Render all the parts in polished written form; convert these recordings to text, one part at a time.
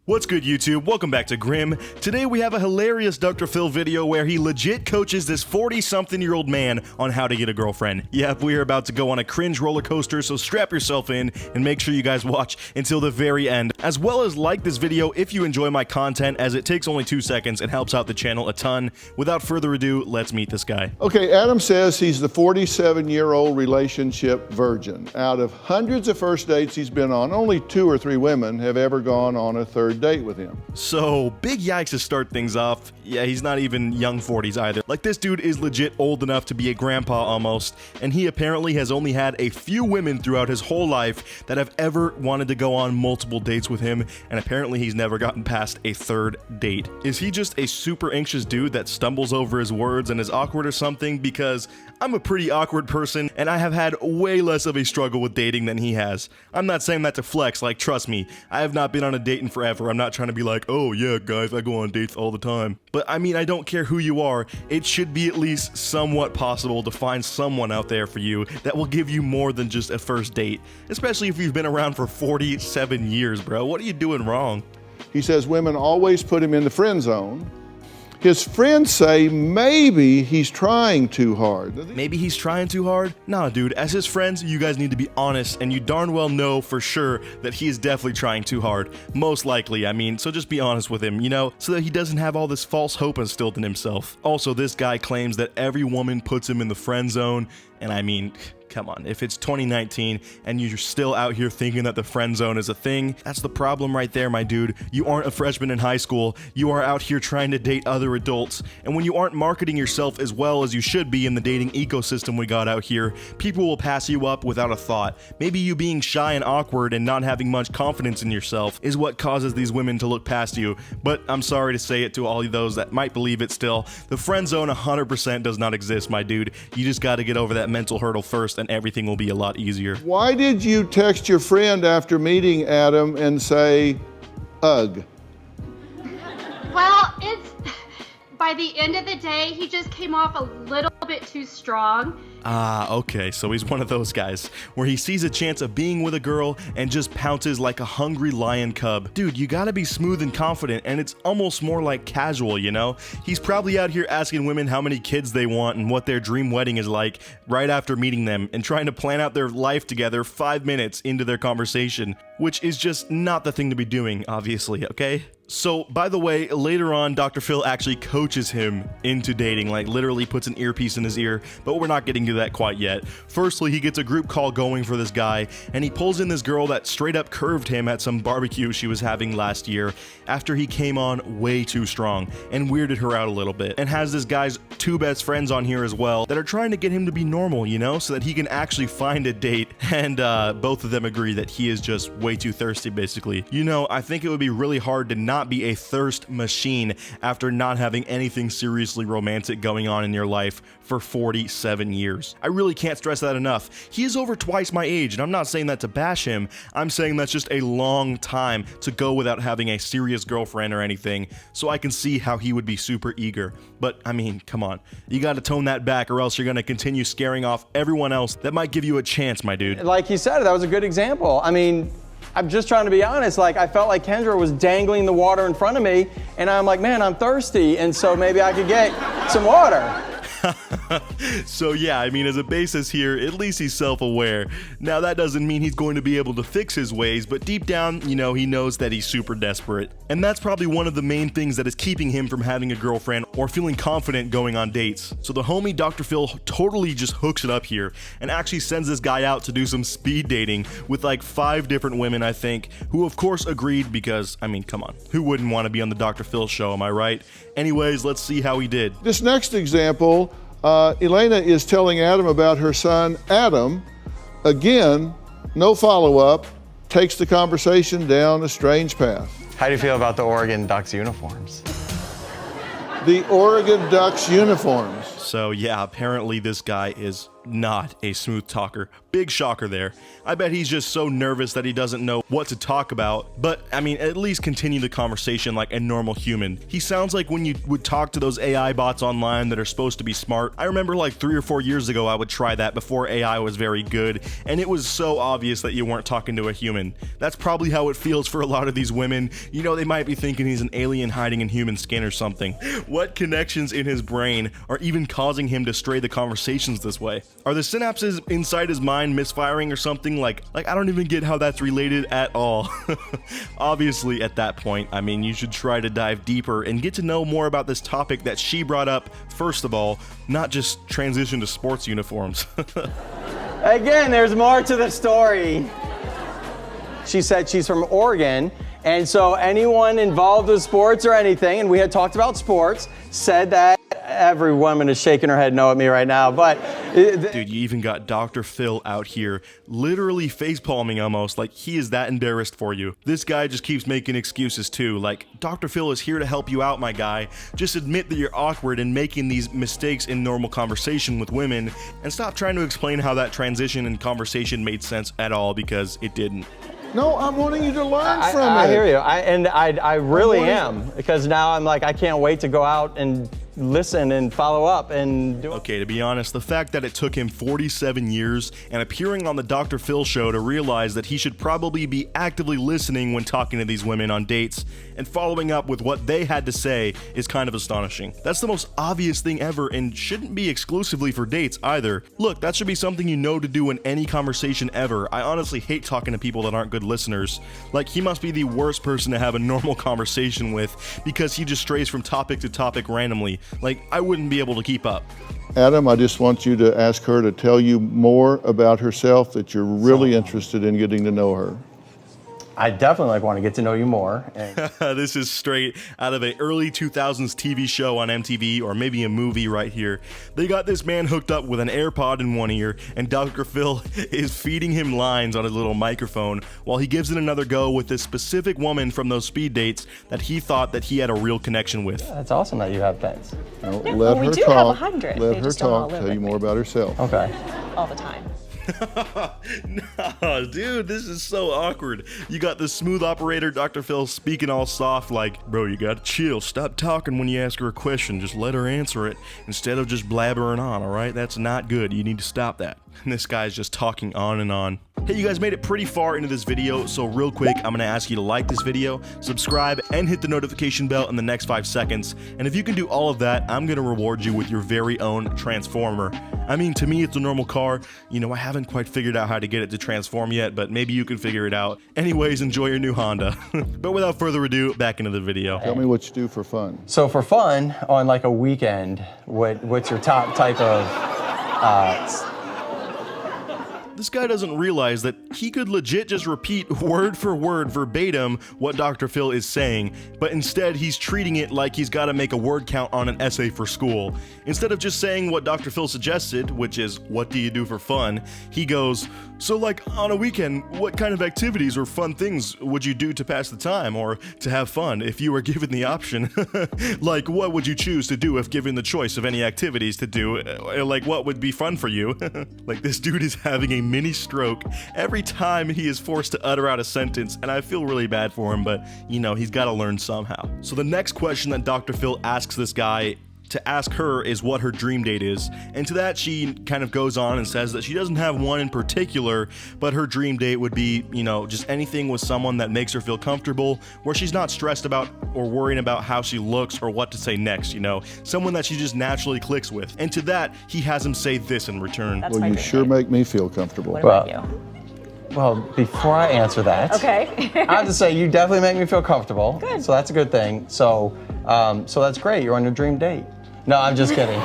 What's good, YouTube? Welcome back to Grimm. Today we have a hilarious Dr. Phil video where he legit coaches this 40-something-year-old man on how to get a girlfriend. Yep, we are about to go on a cringe roller coaster, so strap yourself in and make sure you guys watch until the very end, as well as like this video if you enjoy my content, as it takes only 2 seconds and helps out the channel a ton. Without further ado, let's meet this guy. Okay, Adam says he's the 47-year-old relationship virgin. Out of hundreds of first dates he's been on, only 2 or 3 women have ever gone on a third date with him. So, big yikes to start things off. Yeah, he's not even young 40s either. Like, this dude is legit old enough to be a grandpa almost, and he apparently has only had a few women throughout his whole life that have ever wanted to go on multiple dates with him, and apparently he's never gotten past a third date. Is he just a super anxious dude that stumbles over his words and is awkward or something? Because I'm a pretty awkward person, and I have had way less of a struggle with dating than he has. I'm not saying that to flex, like, trust me, I have not been on a date in forever. I'm not trying to be like, oh yeah guys, I go on dates all the time. But I mean, I don't care who you are, it should be at least somewhat possible to find someone out there for you that will give you more than just a first date. Especially if you've been around for 47 years, bro. What are you doing wrong? He says women always put him in the friend zone. His friends say maybe he's trying too hard. Maybe he's trying too hard? Nah, dude, as his friends, you guys need to be honest, and you darn well know for sure that he is definitely trying too hard. Most likely, I mean, so just be honest with him, you know, so that he doesn't have all this false hope instilled in himself. Also, this guy claims that every woman puts him in the friend zone, and I mean, come on, if it's 2019 and you're still out here thinking that the friend zone is a thing, that's the problem right there, my dude. You aren't a freshman in high school, you are out here trying to date other adults, and when you aren't marketing yourself as well as you should be in the dating ecosystem we got out here, people will pass you up without a thought. Maybe you being shy and awkward and not having much confidence in yourself is what causes these women to look past you, but I'm sorry to say it to all of those that might believe it still, the friend zone 100% does not exist, my dude. You just gotta get over that mental hurdle first and everything will be a lot easier. Why did you text your friend after meeting Adam and say, ugh? Well, by the end of the day, he just came off a little bit too strong. Ah, okay, so he's one of those guys where he sees a chance of being with a girl and just pounces like a hungry lion cub. Dude, you gotta be smooth and confident, and it's almost more like casual, you know? He's probably out here asking women how many kids they want and what their dream wedding is like right after meeting them and trying to plan out their life together 5 minutes into their conversation, which is just not the thing to be doing, obviously, okay? So, by the way, later on, Dr. Phil actually coaches him into dating, like literally puts an earpiece in his ear, but we're not getting to that quite yet. Firstly, he gets a group call going for this guy, and he pulls in this girl that straight up curved him at some barbecue she was having last year after he came on way too strong and weirded her out a little bit, and has this guy's 2 best friends on here as well that are trying to get him to be normal, you know, so that he can actually find a date, and both of them agree that he is just way too thirsty, basically. You know, I think it would be really hard to not be a thirst machine after not having anything seriously romantic going on in your life for 47 years. I really can't stress that enough. He is over twice my age, and I'm not saying that to bash him. I'm saying that's just a long time to go without having a serious girlfriend or anything, so I can see how he would be super eager. But I mean, come on. You gotta tone that back or else you're gonna continue scaring off everyone else that might give you a chance, my dude. Like he said, that was a good example. I mean, I'm just trying to be honest, like I felt like Kendra was dangling the water in front of me, and I'm like, man, I'm thirsty, and so maybe I could get some water. So yeah, I mean, as a basis here, at least he's self-aware. Now that doesn't mean he's going to be able to fix his ways, but deep down, you know, he knows that he's super desperate. And that's probably one of the main things that is keeping him from having a girlfriend or feeling confident going on dates. So the homie Dr. Phil totally just hooks it up here and actually sends this guy out to do some speed dating with like 5 different women, I think, who of course agreed because, I mean, come on, who wouldn't want to be on the Dr. Phil show, am I right? Anyways, let's see how he did. This next example, Elena is telling Adam about her son, Adam. Again, no follow-up, takes the conversation down a strange path. How do you feel about the Oregon Ducks uniforms? The Oregon Ducks uniforms. So yeah, apparently this guy is not a smooth talker. Big shocker there. I bet he's just so nervous that he doesn't know what to talk about, but I mean, at least continue the conversation like a normal human. He sounds like when you would talk to those AI bots online that are supposed to be smart. I remember like 3 or 4 years ago I would try that before AI was very good, and it was so obvious that you weren't talking to a human. That's probably how it feels for a lot of these women. You know, they might be thinking he's an alien hiding in human skin or something. What connections in his brain are even causing him to stray the conversations this way? Are the synapses inside his mind misfiring or something? Like I don't even get how that's related at all. Obviously, at that point, I mean, you should try to dive deeper and get to know more about this topic that she brought up, first of all, not just transition to sports uniforms. Again, there's more to the story. She said she's from Oregon, and so anyone involved with sports or anything, and we had talked about sports, said that every woman is shaking her head no at me right now, but... Dude, you even got Dr. Phil out here literally facepalming almost, like he is that embarrassed for you. This guy just keeps making excuses too, like, Dr. Phil is here to help you out, my guy. Just admit that you're awkward and making these mistakes in normal conversation with women, and stop trying to explain how that transition in conversation made sense at all, because it didn't. No, I'm wanting you to learn from it. I hear you. I really am, because now I'm like, I can't wait to go out and listen and follow up and do it. Okay, to be honest, the fact that it took him 47 years and appearing on the Dr. Phil show to realize that he should probably be actively listening when talking to these women on dates and following up with what they had to say is kind of astonishing. That's the most obvious thing ever and shouldn't be exclusively for dates either. Look, that should be something you know to do in any conversation ever. I honestly hate talking to people that aren't good listeners. Like, he must be the worst person to have a normal conversation with because he just strays from topic to topic randomly. Like, I wouldn't be able to keep up. Adam, I just want you to ask her to tell you more about herself that you're really interested in getting to know her. I definitely want to get to know you more. This is straight out of an early 2000s TV show on MTV, or maybe a movie right here. They got this man hooked up with an AirPod in one ear, and Dr. Phil is feeding him lines on his little microphone while he gives it another go with this specific woman from those speed dates that he thought that he had a real connection with. Yeah, that's awesome that you have pets. No, Yeah, let well, we her do talk. have 100. Let They her just don't all talk. live Tell you with more me. about herself. Okay. All the time. No, dude, this is so awkward. You got the smooth operator, Dr. Phil, speaking all soft like, bro, you gotta chill. Stop talking when you ask her a question. Just let her answer it instead of just blabbering on, alright? That's not good. You need to stop that. And this guy's just talking on and on. Hey, you guys made it pretty far into this video, so real quick, I'm gonna ask you to like this video, subscribe, and hit the notification bell in the next 5 seconds. And if you can do all of that, I'm gonna reward you with your very own Transformer. I mean, to me, it's a normal car. You know, I haven't quite figured out how to get it to transform yet, but maybe you can figure it out. Anyways, enjoy your new Honda. But without further ado, back into the video. Tell me what you do for fun. So for fun, on like a weekend, what's your top type of This guy doesn't realize that he could legit just repeat word for word verbatim what Dr. Phil is saying, but instead he's treating it like he's got to make a word count on an essay for school. Instead of just saying what Dr. Phil suggested, which is, what do you do for fun, he goes, so like on a weekend, what kind of activities or fun things would you do to pass the time or to have fun if you were given the option? Like, what would you choose to do if given the choice of any activities to do? Like, what would be fun for you? Like, this dude is having a mini stroke every time he is forced to utter out a sentence, and I feel really bad for him, but you know, he's got to learn somehow. So the next question that Dr. Phil asks this guy to ask her is what her dream date is, and to that she kind of goes on and says that she doesn't have one in particular, but her dream date would be, you know, just anything with someone that makes her feel comfortable, where she's not stressed about or worrying about how she looks or what to say next, you know, someone that she just naturally clicks with. And to that, he has him say this in return. That's Well, my you dream sure date. make me feel comfortable. What about you? Well, before I answer that, Okay. I have to say you definitely make me feel comfortable. Good. So that's a good thing. So, so that's great. You're on your dream date. No, I'm just kidding.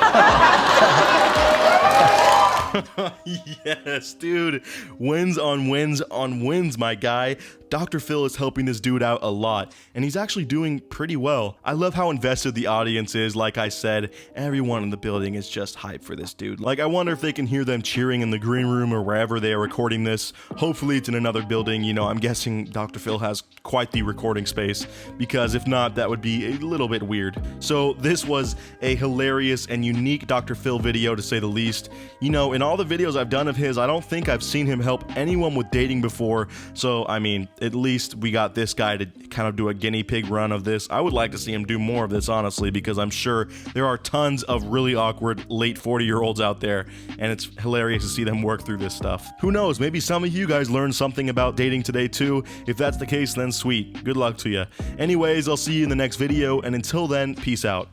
Yes, dude. Wins on wins on wins, my guy. Dr. Phil is helping this dude out a lot, and he's actually doing pretty well. I love how invested the audience is. Like I said, everyone in the building is just hyped for this dude. Like, I wonder if they can hear them cheering in the green room or wherever they are recording this. Hopefully it's in another building. You know, I'm guessing Dr. Phil has quite the recording space, because if not, that would be a little bit weird. So this was a hilarious and unique Dr. Phil video, to say the least. You know, in all the videos I've done of his, I don't think I've seen him help anyone with dating before. So, I mean, at least we got this guy to kind of do a guinea pig run of this. I would like to see him do more of this, honestly, because I'm sure there are tons of really awkward late 40-year-olds out there, and it's hilarious to see them work through this stuff. Who knows, maybe some of you guys learned something about dating today too. If that's the case, then sweet. Good luck to you. Anyways, I'll see you in the next video, and until then, peace out.